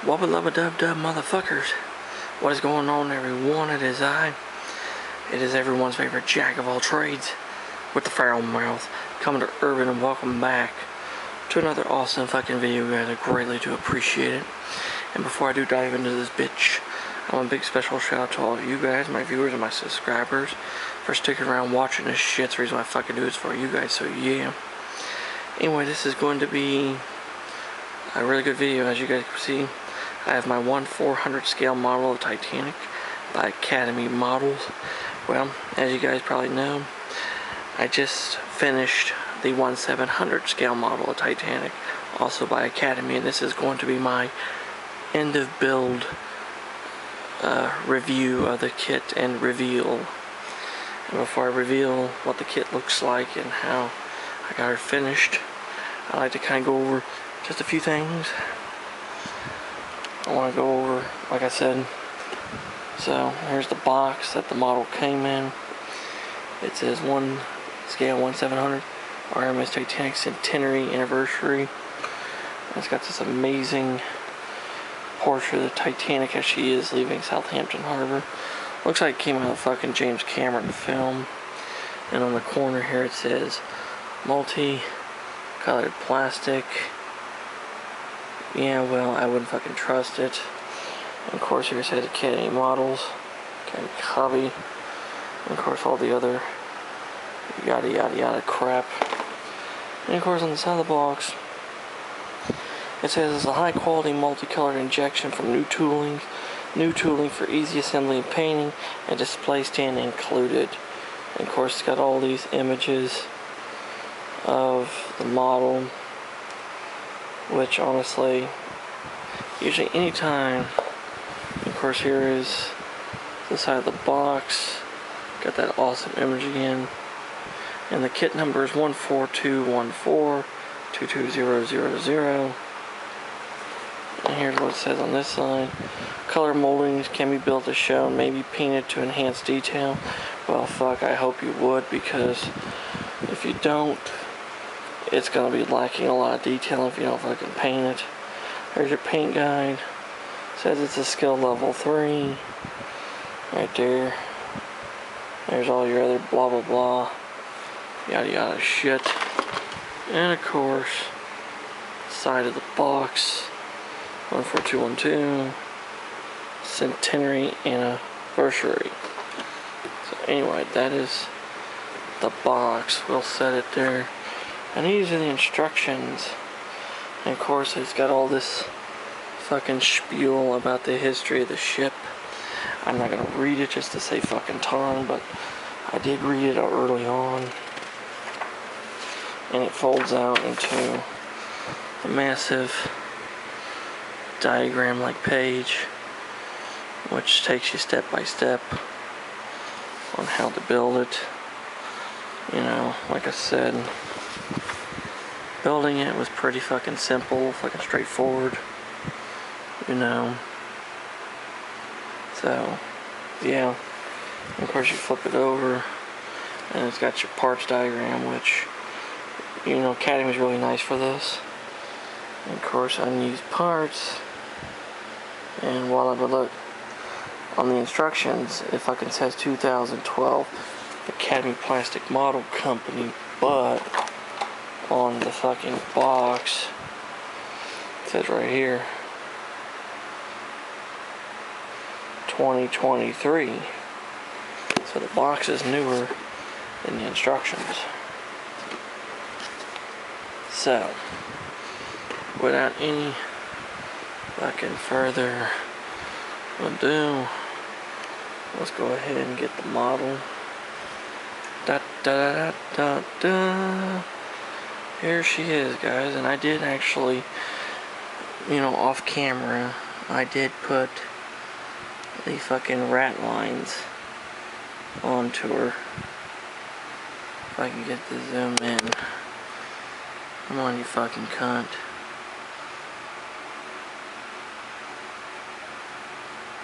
Wubba lubba dub dub motherfuckers. What is going on, everyone? It is I. It is everyone's favorite jack of all trades with the foul mouth coming to Urban, and welcome back to another awesome fucking video. You guys are greatly to appreciate it. And before I do dive into this bitch, I want a big special shout out to all of you guys, my viewers and my subscribers, for sticking around watching this shit. It's the reason why I fucking do this for you guys, so yeah. Anyway, this is going to be a really good video. As you guys can see, I have my 1/400 scale model of Titanic by Academy Models. Well, as you guys probably know, I just finished the 1/700 scale model of Titanic, also by Academy, and this is going to be my end of build review of the kit and reveal. And before I reveal what the kit looks like and how I got her finished, I like to kind of go over just a few things. I want to go over, like I said, so here's the box that the model came in. It says 1 scale 1/700 RMS Titanic Centenary Anniversary. It's got this amazing portrait of the Titanic as she is leaving Southampton Harbor. Looks like it came out of fucking James Cameron film. And on the corner here it says multi-colored plastic. Yeah, well, I wouldn't fucking trust it. And of course, here it says Academy Models, Academy Hobby, and of course all the other yada yada yada crap. And of course on the side of the box, it says it's a high quality multicolored injection from new tooling for easy assembly and painting, and display stand included. And of course it's got all these images of the model, which honestly, usually anytime, of course here is the side of the box, got that awesome image again, and the kit number is 14214-22000, and here's what it says on this side. Color moldings can be built as shown, may be painted to enhance detail. Well, fuck, I hope you would, because if you don't, it's going to be lacking a lot of detail if you don't fucking paint it. Here's your paint guide. It says it's a skill level 3. Right there. There's all your other blah blah blah. Yada yada shit. And of course, side of the box. 14212. Centenary Anniversary. So anyway, that is the box. We'll set it there. And these are the instructions. And of course it's got all this fucking spiel about the history of the ship. I'm not gonna read it just to say fucking tongue, but I did read it early on. And it folds out into a massive diagram-like page, which takes you step by step on how to build it. You know, like I said, building it was pretty fucking simple, fucking straightforward, you know. So, yeah. And of course you flip it over, and it's got your parts diagram, which, you know, Academy's really nice for this. And of course, unused parts. And while I would look on the instructions, it fucking says 2012 Academy Plastic Model Company, but on the fucking box it says right here 2023. So the box is newer than the instructions. So without any fucking further ado, let's go ahead and get the model. Da da da da da. Here she is, guys, and I did actually, you know, off camera, I did put the fucking rat lines onto her. If I can get the zoom in. Come on, you fucking cunt.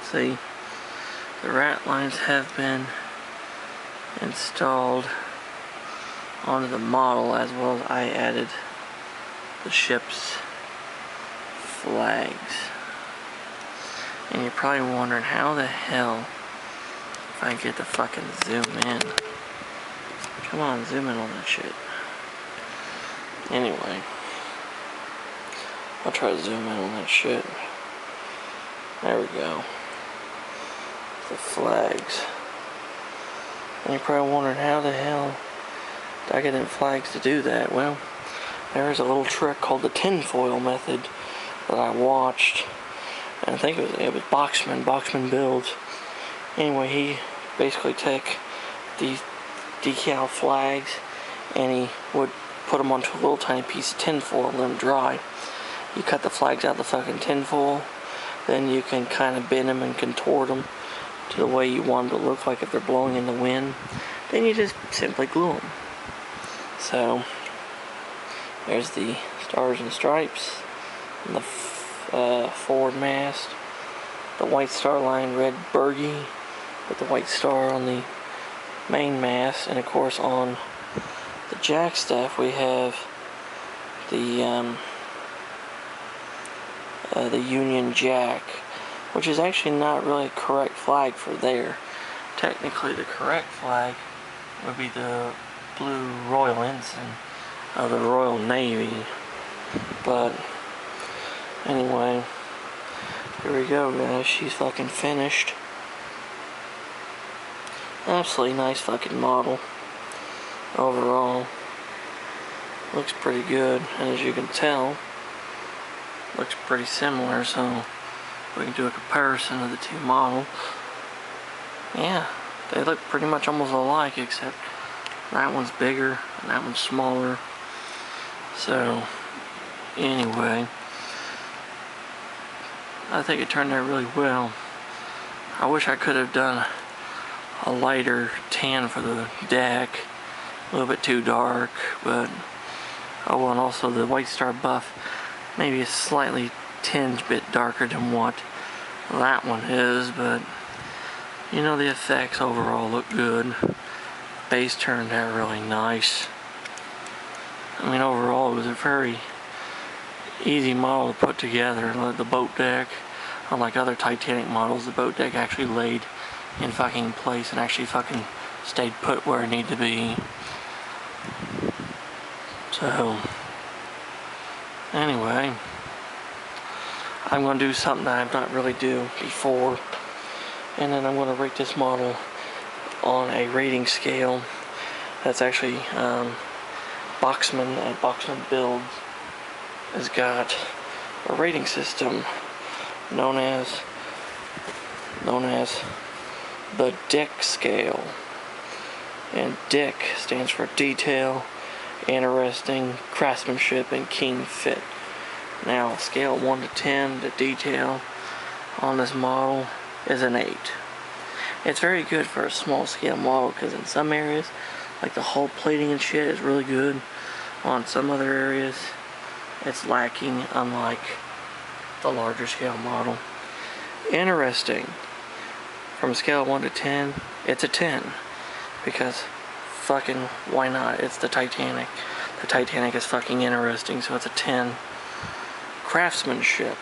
See, the rat lines have been installed onto the model, as well as I added the ship's flags. And you're probably wondering how the hell, if I get to fucking zoom in. Come on, zoom in on that shit. Anyway, I'll try to zoom in on that shit. There we go. The flags. And you're probably wondering how the hell did I get them flags to do that? Well, there's a little trick called the tinfoil method that I watched. And I think it was boxman builds. Anyway, he basically took these decal flags and he would put them onto a little tiny piece of tinfoil and let them dry. You cut the flags out of the fucking tinfoil, then you can kind of bend them and contort them to the way you want them to look like if they're blowing in the wind. Then you just simply glue them. So there's the stars and stripes and the forward mast, the white star line red burgie with the white star on the main mast, and of course on the jack staff we have the Union Jack, which is actually not really a correct flag for there. Technically the correct flag would be the blue Royal Ensign of the Royal Navy, but anyway, here we go guys, she's fucking finished. Absolutely nice fucking model. Overall, looks pretty good, and as you can tell, looks pretty similar, so we can do a comparison of the two models. Yeah, they look pretty much almost alike, except that one's bigger and that one's smaller. So anyway, I think it turned out really well. I wish I could have done a lighter tan for the deck, a little bit too dark, but oh well. And also the White Star buff maybe a slightly tinged bit darker than what that one is, but you know, the effects overall look good. Base turned out really nice. I mean, overall it was a very easy model to put together. The boat deck, unlike other Titanic models, the boat deck actually laid in fucking place and actually fucking stayed put where it needed to be. So anyway, I'm going to do something that I've not really do before, and then I'm going to rate this model on a rating scale that's actually Boxman at Boxman Builds has got a rating system known as the D.I.C.K scale, and D.I.C stands for detail, interesting, craftsmanship, and keen fit. Now, scale 1 to 10, the detail on this model is an 8. It's very good for a small scale model because in some areas, like the hull plating and shit, is really good. On some other areas, it's lacking, unlike the larger scale model. Interesting. From a scale of 1 to 10, it's a 10. Because fucking why not? It's the Titanic. The Titanic is fucking interesting, so it's a 10. Craftsmanship,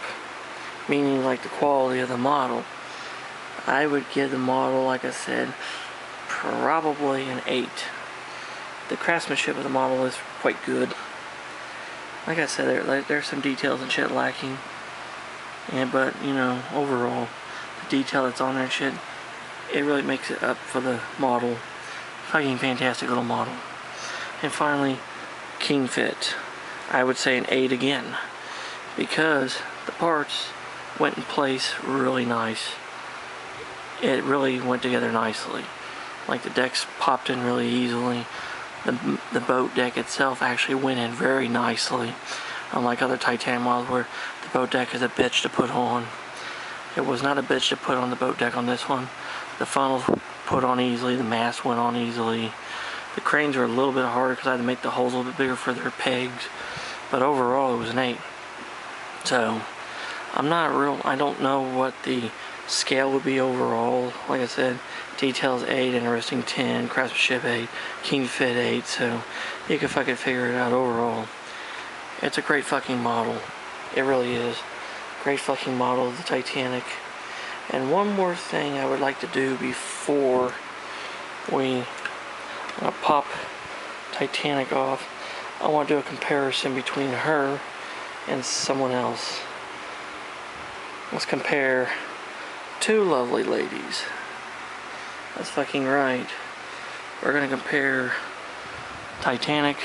meaning like the quality of the model, I would give the model, like I said, probably an 8. The craftsmanship of the model is quite good. Like I said, there's some details and shit lacking, but you know, overall, the detail that's on there and shit, it really makes it up for the model. Fucking fantastic little model. And finally, keen fit. I would say an 8 again, because the parts went in place really nice. It really went together nicely. Like the decks popped in really easily. The boat deck itself actually went in very nicely, unlike other Titanic models where the boat deck is a bitch to put on. It was not a bitch to put on the boat deck on this one. The funnels put on easily, the mast went on easily. The cranes were a little bit harder because I had to make the holes a little bit bigger for their pegs, but overall it was an 8. So I don't know what the scale would be overall. Like I said, details 8, interesting 10, craftsmanship 8, keen fit 8, so you can fucking figure it out overall. It's a great fucking model. It really is. Great fucking model of the Titanic. And one more thing I would like to do before we pop Titanic off. I want to do a comparison between her and someone else. Let's compare two lovely ladies. That's fucking right. We're gonna compare Titanic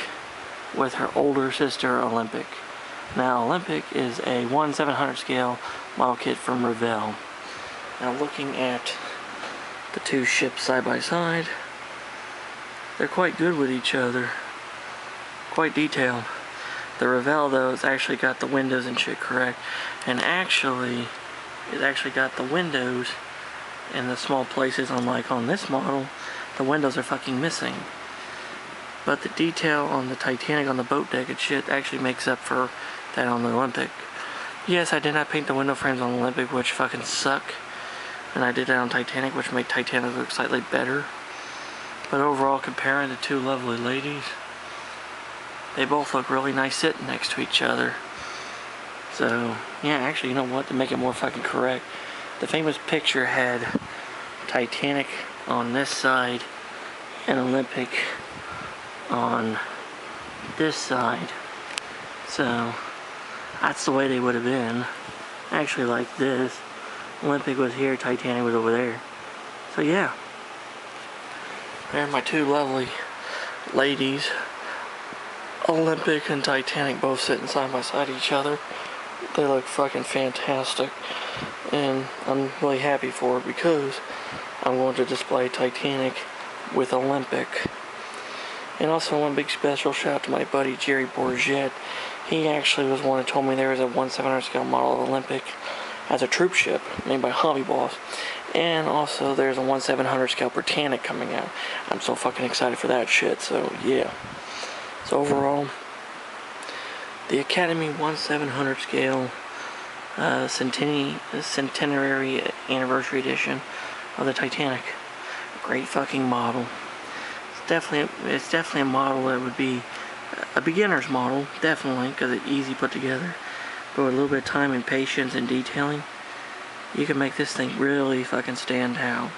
with her older sister, Olympic. Now, Olympic is a 1/700 scale model kit from Revell. Now, looking at the two ships side by side, they're quite good with each other. Quite detailed. The Revell, though, has actually got the windows and shit correct. And actually, it actually got the windows in the small places, unlike on this model, the windows are fucking missing. But the detail on the Titanic on the boat deck and shit actually makes up for that on the Olympic. Yes, I did not paint the window frames on the Olympic, which fucking suck. And I did that on Titanic, which made Titanic look slightly better. But overall, comparing the two lovely ladies, they both look really nice sitting next to each other. So, yeah, actually, you know what? To make it more fucking correct, the famous picture had Titanic on this side and Olympic on this side. So, that's the way they would have been. Actually, like this. Olympic was here, Titanic was over there. So, yeah. There are my two lovely ladies. Olympic and Titanic both sitting side by side each other. They look fucking fantastic. And I'm really happy for it because I'm going to display Titanic with Olympic. And also one big special shout out to my buddy Jerry Bourget. He actually was one who told me there was a 1/700 scale model of Olympic as a troop ship made by Hobby Boss. And also there's a 1/700 scale Britannic coming out. I'm so fucking excited for that shit, so yeah. So overall, the Academy 1/700 scale centenary anniversary edition of the Titanic. Great fucking model. It's definitely a model that would be a beginner's model, definitely, because it's easy put together. But with a little bit of time and patience and detailing, you can make this thing really fucking stand out.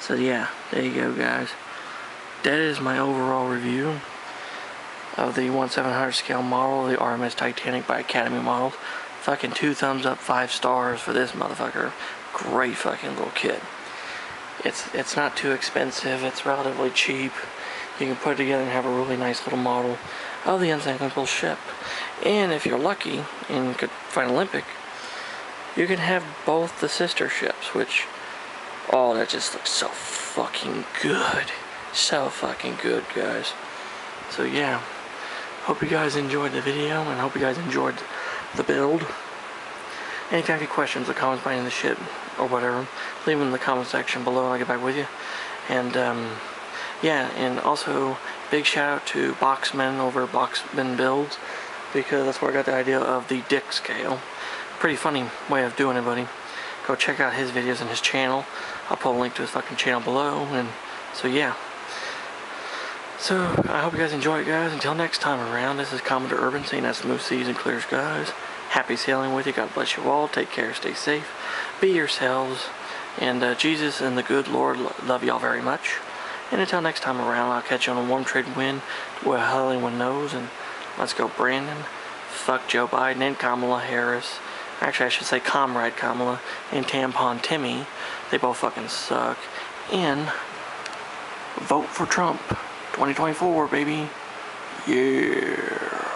So yeah, there you go, guys. That is my overall review of the 1/700 scale model of the RMS Titanic by Academy Models. Fucking 2 thumbs up, 5 stars for this motherfucker. Great fucking little kit. It's not too expensive. It's relatively cheap. You can put it together and have a really nice little model of the unsinkable ship. And if you're lucky and could find Olympic, you can have both the sister ships, which, oh, that just looks so fucking good. So fucking good, guys. So yeah, hope you guys enjoyed the video and hope you guys enjoyed the build. And if you have any questions or comments behind the shit or whatever, leave them in the comment section below and I'll get back with you. And yeah, and also big shout out to Boxman over at Boxman Builds, because that's where I got the idea of the D.I.C.K scale. Pretty funny way of doing it, buddy. Go check out his videos and his channel. I'll put a link to his fucking channel below. And so yeah. So I hope you guys enjoy it, guys. Until next time around, this is Commodore Urban saying that smooth seas and clear skies. Happy sailing with you. God bless you all. Take care. Stay safe. Be yourselves. And Jesus and the good Lord love y'all very much. And until next time around, I'll catch you on a warm trade wind where hell anyone knows. And let's go, Brandon. Fuck Joe Biden and Kamala Harris. Actually, I should say Comrade Kamala and Tampon Timmy. They both fucking suck. And vote for Trump. 2024, baby. Yeah.